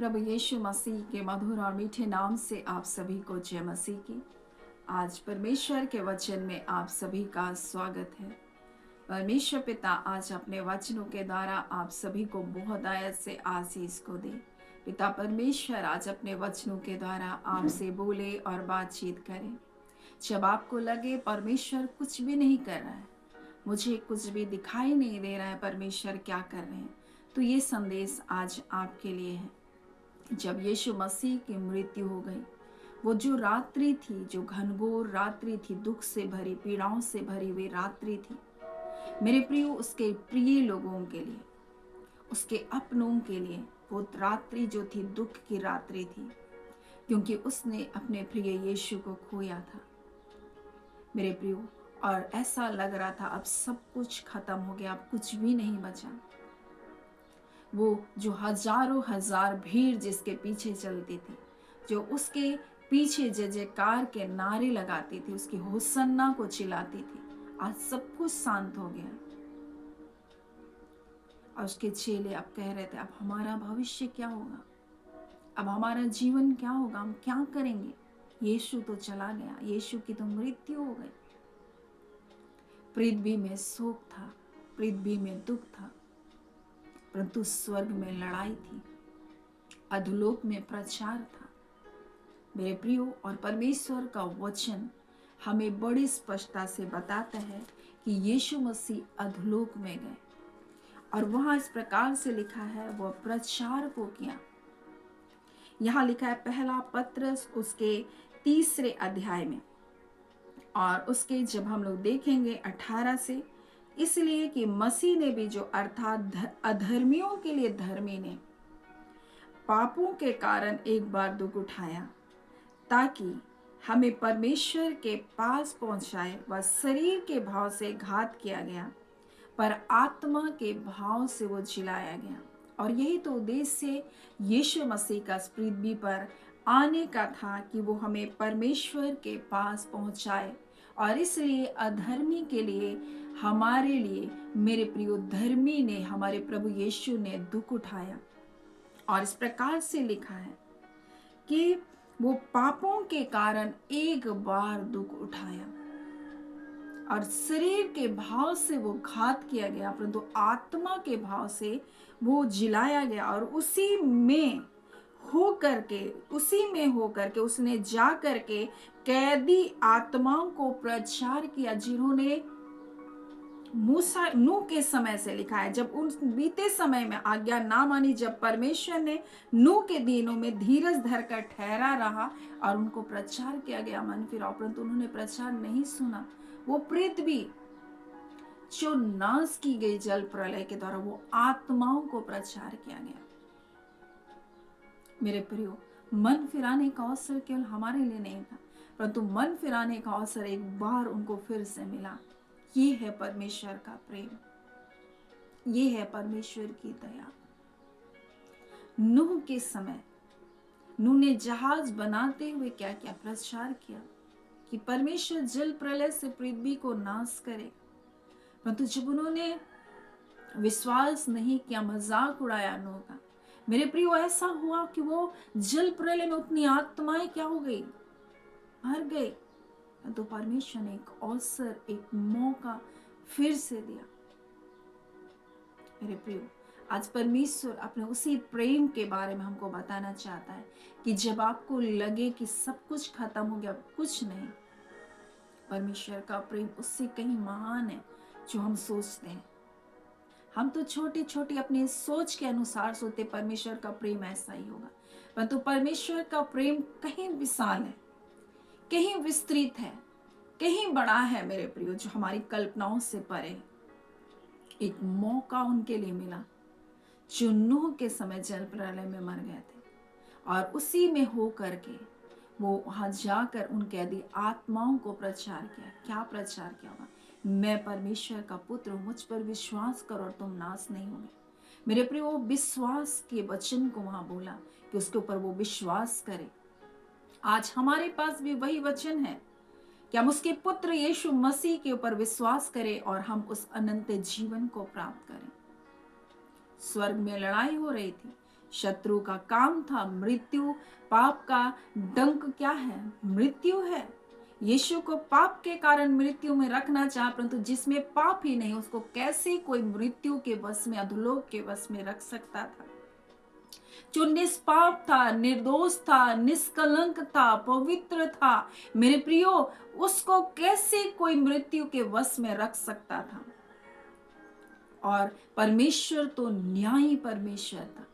प्रभु यीशु मसीह के मधुर और मीठे नाम से आप सभी को जय मसीह की। आज परमेश्वर के वचन में आप सभी का स्वागत है। परमेश्वर पिता आज अपने वचनों के द्वारा आप सभी को बहुतायत से आशीष को दे। पिता परमेश्वर आज अपने वचनों के द्वारा आपसे बोले और बातचीत करें। जब आपको लगे परमेश्वर कुछ भी नहीं कर रहा है, मुझे कुछ भी दिखाई नहीं दे रहा है परमेश्वर क्या कर रहे हैं, तो ये संदेश आज आपके लिए है। जब यीशु मसीह की मृत्यु हो गई, वो जो रात्रि थी, जो घनघोर रात्रि थी, दुख से भरी, पीड़ाओं से भरी हुई रात्रि थी, मेरे प्रिय उसके प्रिय लोगों के लिए, उसके अपनों के लिए वो रात्रि जो थी दुख की रात्रि थी, क्योंकि उसने अपने प्रिय यीशु को खोया था मेरे प्रिय। और ऐसा लग रहा था अब सब कुछ खत्म हो गया, अब कुछ भी नहीं बचा। वो जो हजारों हजार भीड़ जिसके पीछे चलती थी, जो उसके पीछे जय जयकार के नारे लगाती थी, उसकी होसन्ना को चिल्लाती थी, आज सब कुछ शांत हो गया। और उसके चेले अब कह रहे थे, अब हमारा भविष्य क्या होगा, अब हमारा जीवन क्या होगा, हम क्या करेंगे। यीशु तो चला गया, यीशु की तो मृत्यु हो गई। पृथ्वी में शोक था, पृथ्वी में दुख था, परंतु स्वर्ग में लड़ाई थी, अधोलोक में प्रचार था मेरे प्रियो। और परमेश्वर का वचन हमें बड़ी स्पष्टता से बताता है कि यीशु मसीह अधोलोक में गए और वहां इस प्रकार से लिखा है, वह प्रचार को किया। यहाँ लिखा है पहला पत्रस उसके 3 अध्याय में, और उसके जब हम लोग देखेंगे 18 से, इसलिए कि मसीह ने भी, जो अर्थात अधर्मियों के लिए धर्मी ने, पापों के कारण एक बार दुख उठाया, ताकि हमें परमेश्वर के पास पहुंचाए। वह शरीर के भाव से घात किया गया, पर आत्मा के भाव से वो जिलाया गया। और यही तो उद्देश्य यीशु मसीह का पृथ्वी पर आने का था, कि वो हमें परमेश्वर के पास पहुंचाए। और इसलिए अधर्मी के लिए, हमारे लिए मेरे प्रिय धर्मी ने, हमारे प्रभु यीशु ने दुख उठाया। और इस प्रकार से लिखा है कि वो पापों के कारण एक बार दुख उठाया और शरीर के भाव से वो घात किया गया, परंतु आत्मा के भाव से वो जिलाया गया। और उसी में हो करके उसने जा करके कैदी आत्माओं को प्रचार किया, जिन्होंने मूसा नूह के समय से लिखा है, जब उन बीते समय में आज्ञा ना मानी, जब परमेश्वर ने नूह के दिनों में धीरज धरकर ठहरा रहा और उनको प्रचार किया गया मन फिराओ, परंतु उन्होंने प्रचार नहीं सुना। वो पृथ्वी जो नाश की गई जल प्रलय के द्वारा, वो आत्माओं को प्रचार किया गया। मेरे प्रियो, मन फिराने का अवसर केवल हमारे लिए नहीं था, परंतु मन फिराने का अवसर एक बार उनको फिर से मिला। ये है परमेश्वर का प्रेम, ये है परमेश्वर की दया। नूह के समय नूह ने जहाज बनाते हुए क्या क्या प्रचार किया कि परमेश्वर जल प्रलय से पृथ्वी को नाश करे, परंतु जब उन्होंने विश्वास नहीं किया, मजाक उड़ाया नूह का, मेरे प्रियो ऐसा हुआ कि वो जल प्रलय में उतनी आत्माएं क्या हो गई, मर गई। तो परमेश्वर ने एक अवसर, एक मौका फिर से दिया। मेरे प्रियो, आज परमेश्वर अपने उसी प्रेम के बारे में हमको बताना चाहता है कि जब आपको लगे कि सब कुछ खत्म हो गया, कुछ नहीं, परमेश्वर का प्रेम उससे कहीं महान है जो हम सोचते हैं। हम तो छोटी छोटी अपनी सोच के अनुसार सोचते परमेश्वर का प्रेम ऐसा ही होगा, परंतु परमेश्वर का प्रेम कहीं विशाल है, कहीं विस्तृत है, कहीं बड़ा है मेरे प्रियो, जो हमारी कल्पनाओं से परे। एक मौका उनके लिए मिला जो नूह के समय जल प्रलय में मर गए थे, और उसी में हो करके वो वहां जाकर उन कैदी आत्माओं को प्रचार किया। क्या प्रचार किया होगा? मैं परमेश्वर का पुत्र हूं, मुझ पर विश्वास करो और तुम नाश नहीं होगे। मेरे प्रियो, वो विश्वास के वचन को वहां बोला कि उसके ऊपर वो विश्वास करे। आज हमारे पास भी वही वचन है कि हम उसके पुत्र यीशु मसीह के ऊपर विश्वास करें और हम उस अनंत जीवन को प्राप्त करें। स्वर्ग में लड़ाई हो रही थी, शत्रु का काम था मृत्यु। पाप का डंक क्या है? मृत्यु है। यीशु को पाप के कारण मृत्यु में रखना चाहा, परंतु जिसमें पाप ही नहीं उसको कैसे कोई मृत्यु के वश में, अधोलोक के वश में रख सकता था? जो निष्पाप था, निर्दोष था, निष्कलंक था, पवित्र था, मेरे प्रियो, उसको कैसे कोई मृत्यु के वश में रख सकता था? और परमेश्वर तो न्यायी परमेश्वर था।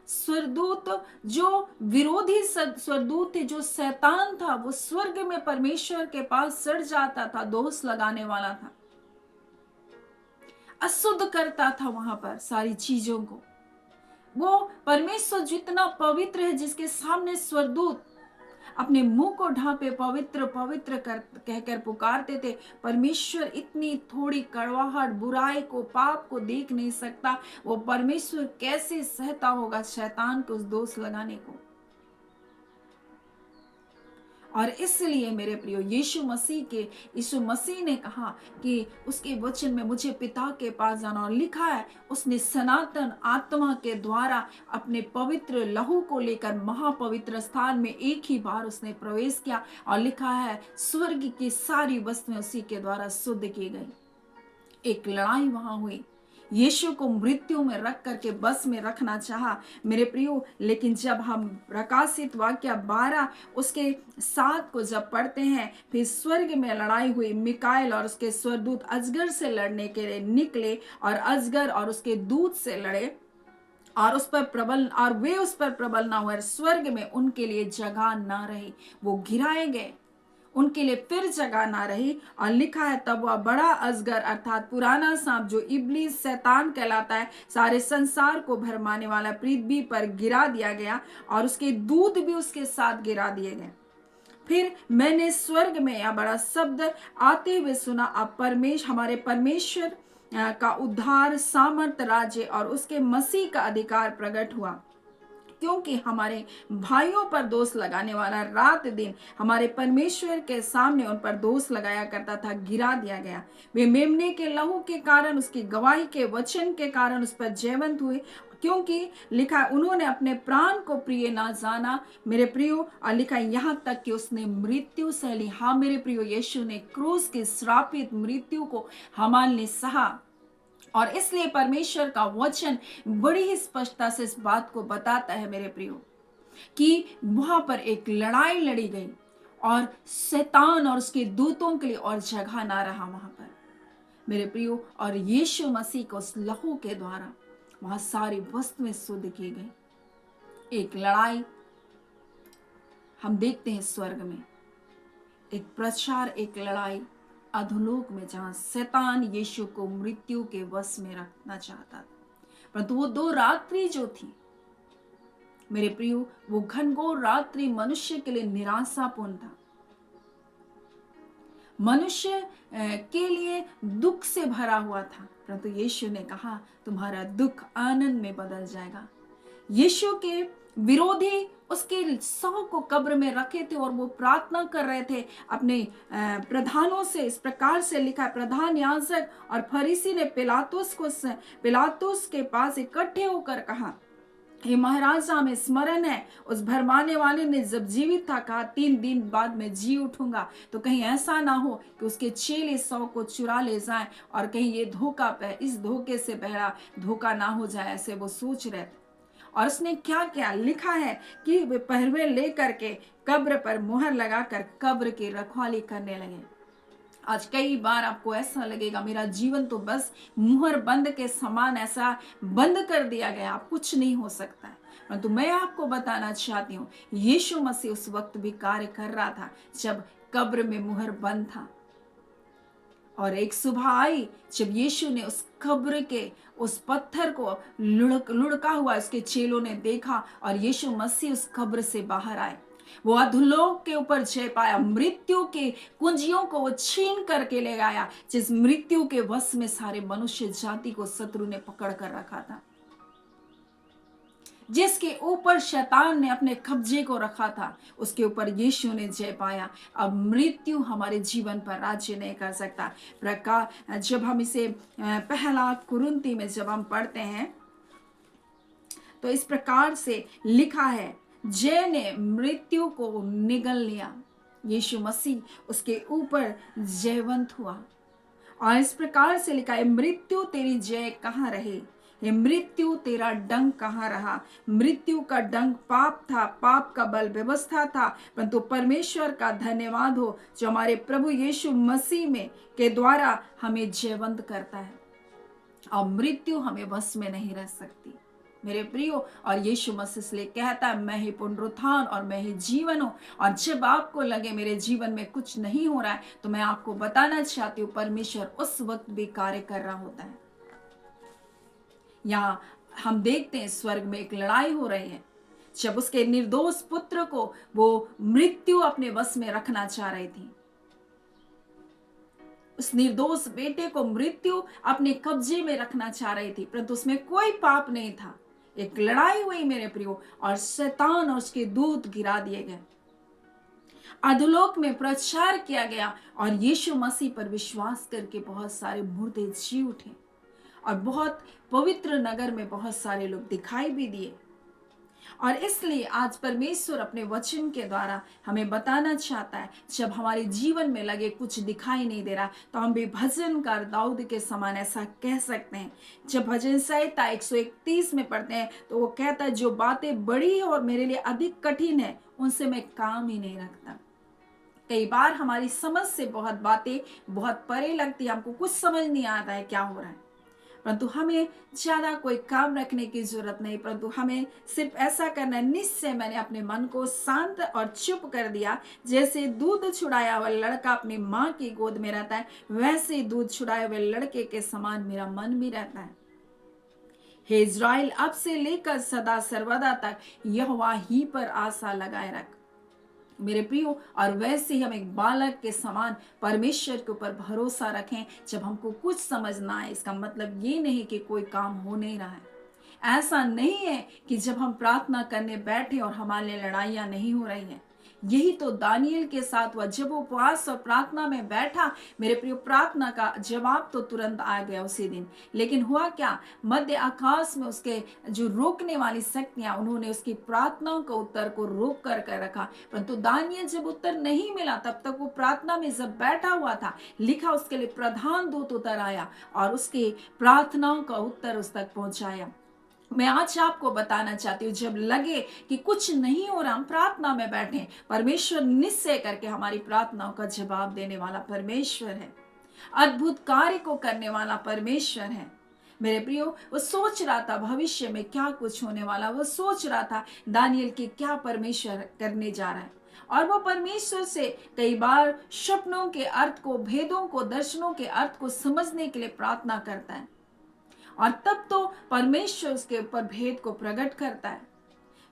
स्वर्गदूत जो विरोधी स्वर्गदूत थे, जो शैतान था, वो स्वर्ग में परमेश्वर के पास सड़ जाता था, दोष लगाने वाला था, अशुद्ध करता था वहां पर सारी चीजों को। वो परमेश्वर जितना पवित्र है, जिसके सामने स्वर्गदूत अपने मुंह को ढांपे पवित्र पवित्र कहकर पुकारते थे, परमेश्वर इतनी थोड़ी कड़वाहट, बुराई को, पाप को देख नहीं सकता, वो परमेश्वर कैसे सहता होगा शैतान को उस दोष लगाने को? और इसलिए मेरे प्रियो, यीशु मसीह ने कहा कि उसके वचन में मुझे पिता के पास जाना, और लिखा है उसने सनातन आत्मा के द्वारा अपने पवित्र लहू को लेकर महापवित्र स्थान में एक ही बार उसने प्रवेश किया, और लिखा है स्वर्ग की सारी वस्तुएं उसी के द्वारा शुद्ध की गई। एक लड़ाई वहां हुई, यीशु को मृत्यु में रख करके बस में रखना चाहा मेरे प्रियो, लेकिन जब हम प्रकाशित वाक्य 12 उसके 7 को जब पढ़ते हैं, फिर स्वर्ग में लड़ाई हुई, मिकाएल और उसके स्वर्गदूत अजगर से लड़ने के लिए निकले, और अजगर और उसके दूत से लड़े, और वे उस पर प्रबल ना हुए, स्वर्ग में उनके लिए जगह ना रही, वो गिराए गए, उनके लिए फिर जगह ना रही। और लिखा है तब वह बड़ा अजगर अर्थात पुराना सांप, जो इब्लीस शैतान कहलाता है, सारे संसार को भरमाने वाला, पृथ्वी पर गिरा दिया गया, और उसके दूत भी उसके साथ गिरा दिए गए। फिर मैंने स्वर्ग में यह बड़ा शब्द आते हुए सुना, अब हमारे परमेश्वर का उद्धार, सामर्थ, राज्य और उसके मसीह का अधिकार प्रकट हुआ, क्योंकि हमारे भाइयों पर दोष लगाने वाला रात दिन हमारे परमेश्वर के सामने उन पर दोष लगाया करता था, गिरा दिया गया। वे मेमने के लहू के कारण, उसकी गवाही के वचन के कारण उस पर जयवंत हुए, क्योंकि लिखा उन्होंने अपने प्राण को प्रिय ना जाना मेरे प्रियो, और लिखा यहाँ तक कि उसने मृत्यु सह ली। हाँ मेरे प्रियो, यीशु ने क्रूस की श्रापित मृत्यु को हमारे लिए सहा, और इसलिए परमेश्वर का वचन बड़ी ही स्पष्टता से इस बात को बताता है मेरे प्रियो, कि वहां पर एक लड़ाई लड़ी गई, और शैतान और उसके दूतों के लिए और जगह ना रहा वहां पर मेरे प्रियो, और यीशु मसीह को उस लहू के द्वारा वहां सारी वस्तुएं शुद्ध की गई। एक लड़ाई हम देखते हैं स्वर्ग में, एक प्रचार, एक लड़ाई अधोलोक में, जहां शैतान यीशु को मृत्यु के वश में रखना चाहता था, परंतु वो 2 रात्रि जो थी मेरे प्रियो, वो घनघोर रात्रि मनुष्य के लिए निराशापूर्ण था, मनुष्य के लिए दुख से भरा हुआ था, परंतु यीशु ने कहा तुम्हारा दुख आनंद में बदल जाएगा। यीशु के विरोधी उसके 100 को कब्र में रखे थे, और वो प्रार्थना कर रहे थे अपने प्रधानों से। इस प्रकार से लिखा, प्रधान याजक और फरीसी ने पिलातुस के पास इकट्ठे होकर कहा, हे महाराजा, हमें स्मरण है उस भरमाने वाले ने जब जीवित था कहा 3 दिन बाद मैं जी उठूंगा, तो कहीं ऐसा ना हो कि उसके चेले 100 को चुरा ले जाएं, और कहीं ये इस धोखे से पहला धोखा ना हो जाए, ऐसे वो सोच रहे थे। और उसने क्या किया, लिखा है कि वे पहरवे लेकर के कब्र पर मुहर लगाकर कब्र की रखवाली करने लगे। आज कई बार आपको ऐसा लगेगा मेरा जीवन तो बस मुहर बंद के समान, ऐसा बंद कर दिया गया, अब कुछ नहीं हो सकता है, परंतु मैं आपको बताना चाहती हूँ यीशु मसीह उस वक्त भी कार्य कर रहा था जब कब्र में मुहर बंद था। और एक सुबह आई जब यीशु ने उस कब्र के उस पत्थर को लुढ़का हुआ उसके चेलों ने देखा, और यीशु मसीह उस कब्र से बाहर आए। वो अधोलोक के ऊपर जय पाया, मृत्यु के कुंजियों को वो छीन करके ले गया, जिस मृत्यु के वश में सारे मनुष्य जाति को शत्रु ने पकड़ कर रखा था, जिसके ऊपर शैतान ने अपने कब्जे को रखा था, उसके ऊपर यीशु ने जय पाया। अब मृत्यु हमारे जीवन पर राज्य नहीं कर सकता। जब हम इसे 1 कुरिन्थी में जब हम पढ़ते हैं तो इस प्रकार से लिखा है, जय ने मृत्यु को निगल लिया। यीशु मसीह उसके ऊपर जयवंत हुआ। और इस प्रकार से लिखा है, मृत्यु तेरी जय कहाँ रहे, हे मृत्यु तेरा डंक कहाँ रहा। मृत्यु का डंक पाप था, पाप का बल व्यवस्था था, परंतु परमेश्वर का धन्यवाद हो जो हमारे प्रभु यीशु मसीह में के द्वारा हमें जयवंत करता है। और मृत्यु हमें बस में नहीं रह सकती मेरे प्रियो। और यीशु मसीह इसलिए कहता है, मैं ही पुनरुत्थान और मैं ही जीवन हूं। और जब आपको लगे मेरे जीवन में कुछ नहीं हो रहा है, तो मैं आपको बताना चाहती हूँ, परमेश्वर उस वक्त भी कार्य कर रहा होता है। यहाँ हम देखते हैं स्वर्ग में एक लड़ाई हो रही है। जब उसके निर्दोष पुत्र को वो मृत्यु अपने वश में रखना चाह रही थी, उस निर्दोष बेटे को मृत्यु अपने कब्जे में रखना चाह रही थी, परंतु उसमें कोई पाप नहीं था। एक लड़ाई हुई मेरे प्रियो, और शैतान और उसके दूत गिरा दिए गए, अधोलोक में प्रचार किया गया, और यीशु मसीह पर विश्वास करके बहुत सारे मुर्दे जी उठे, और बहुत पवित्र नगर में बहुत सारे लोग दिखाई भी दिए। और इसलिए आज परमेश्वर अपने वचन के द्वारा हमें बताना चाहता है, जब हमारे जीवन में लगे कुछ दिखाई नहीं दे रहा, तो हम भी भजनकार दाऊद के समान ऐसा कह सकते हैं। जब भजन संहिता 131 में पढ़ते हैं, तो वो कहता है, जो बातें बड़ी और मेरे लिए अधिक कठिन है, उनसे मैं काम ही नहीं रखता। कई बार हमारी समझ से बहुत बातें बहुत परे लगती है, हमको कुछ समझ नहीं आता है क्या हो रहा है, परंतु हमें ज्यादा कोई काम रखने की जरूरत नहीं, परंतु हमें सिर्फ ऐसा करना है। निश्चय मैंने अपने मन को शांत और चुप कर दिया। जैसे दूध छुड़ाया हुआ लड़का अपनी माँ की गोद में रहता है, वैसे दूध छुड़ाए हुए लड़के के समान मेरा मन भी रहता है। हे इज़राइल, अब से लेकर सदा सर्वदा तक यहोवा ही पर आशा लगाए रख मेरे प्रियो। और वैसे ही हम एक बालक के समान परमेश्वर के ऊपर भरोसा रखें। जब हमको कुछ समझ ना आए, इसका मतलब ये नहीं कि कोई काम हो नहीं रहा है। ऐसा नहीं है कि जब हम प्रार्थना करने बैठे और हमारे लिए लड़ाइयां नहीं हो रही हैं। यही तो दानियल के साथ हुआ। जब वो उपवास और प्रार्थना में बैठा मेरे प्रियो, प्रार्थना का जवाब तो तुरंत आ गया उसी दिन, लेकिन हुआ क्या, मध्य आकाश में उसके जो रोकने वाली शक्तियां, उन्होंने उसकी प्रार्थनाओं का उत्तर को रोक कर रखा। परंतु दानियल जब उत्तर नहीं मिला, तब तक वो प्रार्थना में जब बैठा हुआ था, लिखा उसके लिए प्रधान दूत उतर आया और उसकी प्रार्थनाओं का उत्तर उस तक पहुंचाया। मैं आज आपको बताना चाहती हूँ, जब लगे कि कुछ नहीं हो रहा, हम प्रार्थना में बैठे, परमेश्वर निश्चय करके हमारी प्रार्थनाओं का जवाब देने वाला परमेश्वर है। अद्भुत कार्य को करने वाला परमेश्वर है मेरे प्रियो। वो सोच रहा था भविष्य में क्या कुछ होने वाला, वो सोच रहा था दानियल की क्या परमेश्वर करने जा रहा है। और वो परमेश्वर से कई बार सपनों के अर्थ को, भेदों को, दर्शनों के अर्थ को समझने के लिए प्रार्थना करता है, और तब तो परमेश्वर उसके ऊपर भेद को प्रकट करता है।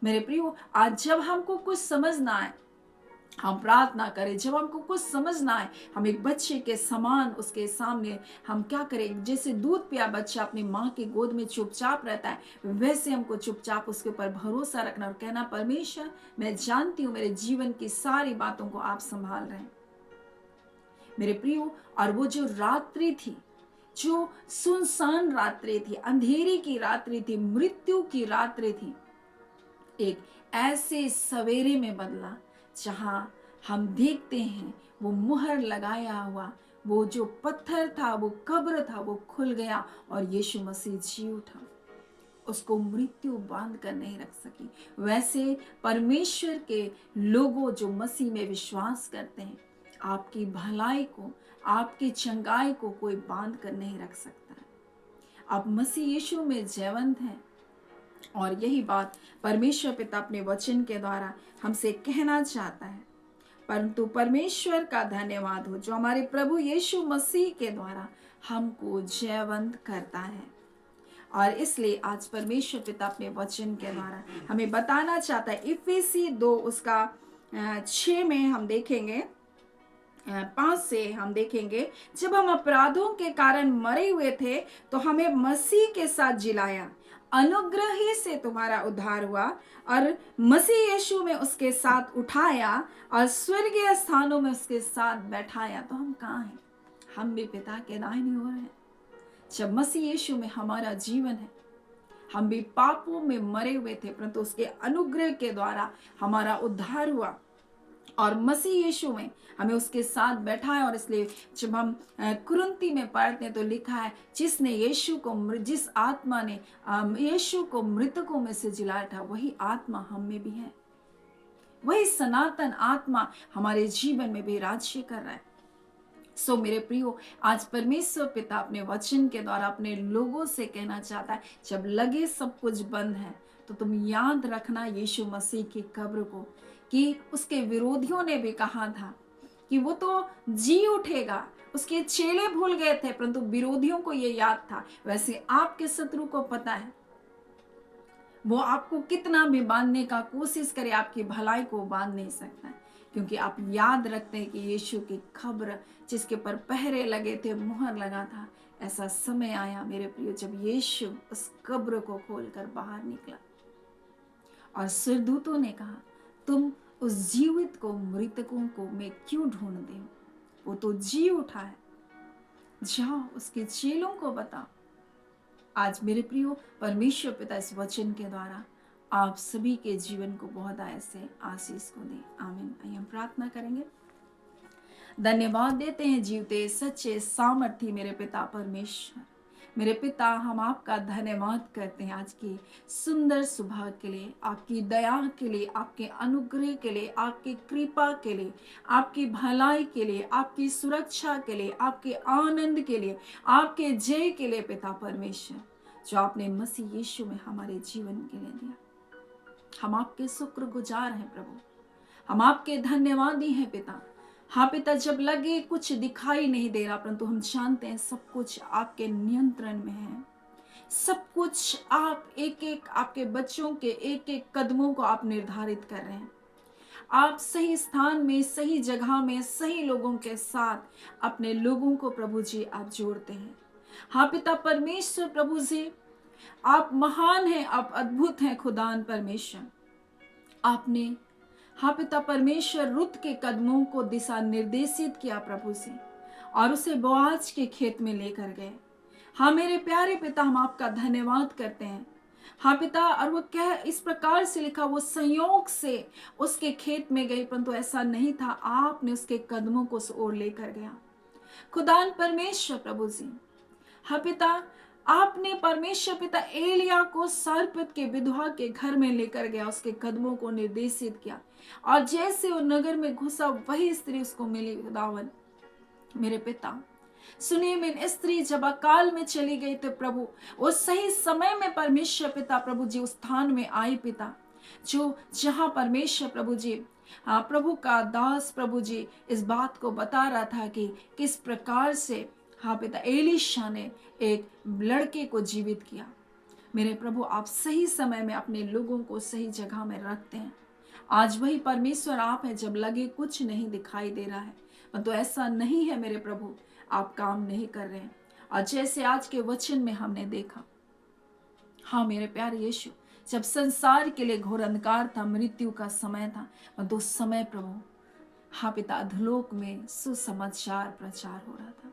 मेरे प्रियो, आज जब हमको कुछ समझ ना आए, हम प्रार्थना करें। जब हमको कुछ समझ ना आए, हम एक बच्चे के समान उसके सामने हम क्या करें, जैसे दूध पिया बच्चा अपनी माँ की गोद में चुपचाप रहता है, वैसे हमको चुपचाप उसके ऊपर भरोसा रखना और कहना, परमेश्वर मैं जानती हूँ मेरे जीवन की सारी बातों को आप संभाल रहे हैं मेरे प्रियो। और वो जो रात्रि थी, जो सुनसान रात्रि थी, अंधेरी की रात्रि थी, मृत्यु की रात्रि थी, एक ऐसे सवेरे में बदला जहां हम देखते हैं वो मुहर लगाया हुआ वो जो पत्थर था, वो कब्र था, वो खुल गया और यीशु मसीह जी उठा। उसको मृत्यु बांध कर नहीं रख सकी। वैसे परमेश्वर के लोगों जो मसीह में विश्वास करते हैं, आपकी भलाई को, आपकी चंगाई को कोई बांध कर नहीं रख सकता है। आप मसीह यीशु में जयवंत हैं, और यही बात परमेश्वर पिता अपने वचन के द्वारा हमसे कहना चाहता है। परंतु परमेश्वर का धन्यवाद हो जो हमारे प्रभु यीशु मसीह के द्वारा हमको जयवंत करता है। और इसलिए आज परमेश्वर पिता अपने वचन के द्वारा हमें बताना चाहता है। इफिसी 2 उसका 6 में हम देखेंगे, 5 से हम देखेंगे, जब हम अपराधों के कारण मरे हुए थे तो हमें मसीह के साथ जिलाया, अनुग्रह ही से तुम्हारा उद्धार हुआ, और मसीह यीशु में उसके साथ उठाया और स्वर्गीय स्थानों में उसके साथ बैठाया। तो हम कहाँ हैं? हम भी पिता के दाहिने ओर हैं। जब मसीह यीशु में हमारा जीवन है, हम भी पापों में मरे हुए थे, परंतु उसके अनुग्रह के द्वारा हमारा उद्धार हुआ और मसीह यीशु में हमें उसके साथ बैठा है। और इसलिए जब हम कुरिन्ती में पढ़ते हैं तो लिखा है, जिसने यीशु को जिस आत्मा ने यीशु को मृतकों में से जिलाया था, वही आत्मा हम में भी है। वही सनातन आत्मा हमारे जीवन में भी राज्य कर रहा है। सो मेरे प्रियो, आज परमेश्वर पिता अपने वचन के द्वारा अपने लोगों से कहना चाहता है, जब लगे सब कुछ बंद है तो तुम याद रखना यीशु मसीह की कब्र को, कि उसके विरोधियों ने भी कहा था कि वो तो जी उठेगा। उसके चेले भूल गए थे, परंतु विरोधियों को ये याद था। वैसे आपके शत्रु को पता है, वो आपको कितना भी बांधने का कोशिश करे, आपकी भलाई को बांध नहीं सकता है, क्योंकि आप याद रखते हैं कि यीशु की खबर जिसके पर पहरे लगे थे, मुहर लगा था। ऐसा समय आया मेरे प्रियो, जब यीशु उस कब्र को खोलकर बाहर निकला और स्वर्गदूतों ने कहा, तुम उस जीवित को मृतकों को मैं क्यों ढूंढते हो? वो तो जी उठा है, जाओ उसके चेलों को बताओ। आज मेरे प्रियो, परमेश्वर पिता इस वचन के द्वारा आप सभी के जीवन को बहुत ऐसे आशीष को दे। आमीन। आइए हम प्रार्थना करेंगे। धन्यवाद देते हैं जीवते सच्चे सामर्थी मेरे पिता परमेश्वर। मेरे पिता, हम आपका धन्यवाद करते हैं आज की सुंदर सुबह के लिए, आपकी दया के लिए, आपके अनुग्रह के लिए, आपकी कृपा के लिए, आपकी भलाई के लिए, आपकी सुरक्षा के लिए, आपके आनंद के लिए, आपके जय के लिए पिता परमेश्वर, जो आपने मसीह यीशु में हमारे जीवन के लिए दिया। हम आपके शुक्रगुजार हैं प्रभु, हम आपके धन्यवादी हैं पिता। हाँ पिता, जब लगे कुछ दिखाई नहीं दे रहा, परंतु हम जानते हैं सब कुछ आपके नियंत्रण में है। सब कुछ आप एक एक आपके बच्चों के एक एक कदमों को आप निर्धारित कर रहे हैं। आप सही स्थान में, सही जगह में, सही लोगों के साथ अपने लोगों को प्रभु जी आप जोड़ते हैं। हाँ पिता परमेश्वर, प्रभु जी आप महान हैं, आप अद्भुत हैं खुदान परमेश्वर। आपने हाँ पिता परमेश्वर रुत के कदमों को दिशा निर्देशित किया प्रभु से, और उसे बोआज के खेत में लेकर गए। हाँ मेरे प्यारे पिता, हम आपका धन्यवाद करते हैं। हाँ पिता, और वो कह इस प्रकार से लिखा, वो संयोग से उसके खेत में गई, परंतु ऐसा नहीं था, आपने उसके कदमों को उस ओर लेकर गया। खुदान परमेश्वर प्रभु जी, हाँ पिता, आपने परमेश्वर पिता एलिया को सारपत के विधवा के घर में लेकर गया, उसके कदमों को निर्देशित किया, और जैसे वो नगर में घुसा वही स्त्री उसको मिली। खुदावन मेरे पिता, सुनिए, मेरी स्त्री जब अकाल में चली गई तो प्रभु वो सही समय में परमेश्वर पिता प्रभु जी उस स्थान में आई पिता, जो जहां परमेश्वर प्रभु जी प्रभु का दास प्रभु जी इस बात को बता रहा था कि किस प्रकार से हाँ पिता एलीशा ने एक लड़के को जीवित किया। मेरे प्रभु, आप सही समय में अपने लोगों को सही जगह में रखते हैं। आज वही परमेश्वर आप हैं, जब लगे कुछ नहीं दिखाई दे रहा है, तो ऐसा नहीं है मेरे प्रभु, आप काम नहीं कर रहे हैं। और जैसे आज के वचन में हमने देखा, हाँ मेरे प्यारे यीशु, जब संसार के लिए घोर अंधकार था, मृत्यु का समय था, तो उस समय प्रभु हाँ पिता अधोलोक में सुसमाचार प्रचार हो रहा था।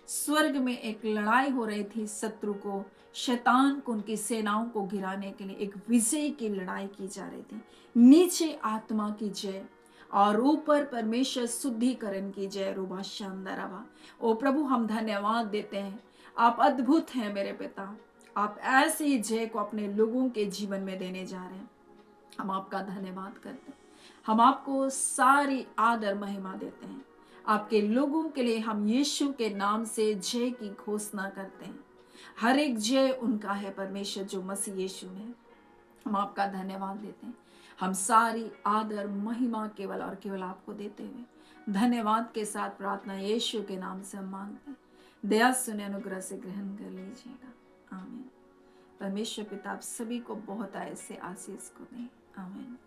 स्वर्ग में एक लड़ाई हो रही थी, शत्रु को, शैतान को, उनकी सेनाओं को गिराने के लिए एक विजय की लड़ाई की जा रही थी। नीचे आत्मा की जय और ऊपर परमेश्वर शुद्धिकरण की जय। रूबा शानदाराबा। ओ प्रभु, हम धन्यवाद देते हैं, आप अद्भुत हैं मेरे पिता। आप ऐसे ही जय को अपने लोगों के जीवन में देने जा रहे हैं। हम आपका धन्यवाद करते हैं, हम आपको सारी आदर महिमा देते हैं। आपके लोगों के लिए हम यीशु के नाम से जय की घोषणा करते हैं। हर एक जय उनका है परमेश्वर, जो मसीह यीशु में है। हम आपका धन्यवाद देते हैं। हम सारी आदर महिमा केवल और केवल आपको देते हुए धन्यवाद के साथ प्रार्थना यीशु के नाम से हम मांगते हैं। दया सुने अनुग्रह से ग्रहण कर लीजिएगा। आमीन। परमेश्वर पिता आप सभी को बहुत ऐसे आशीष को दें। आमीन।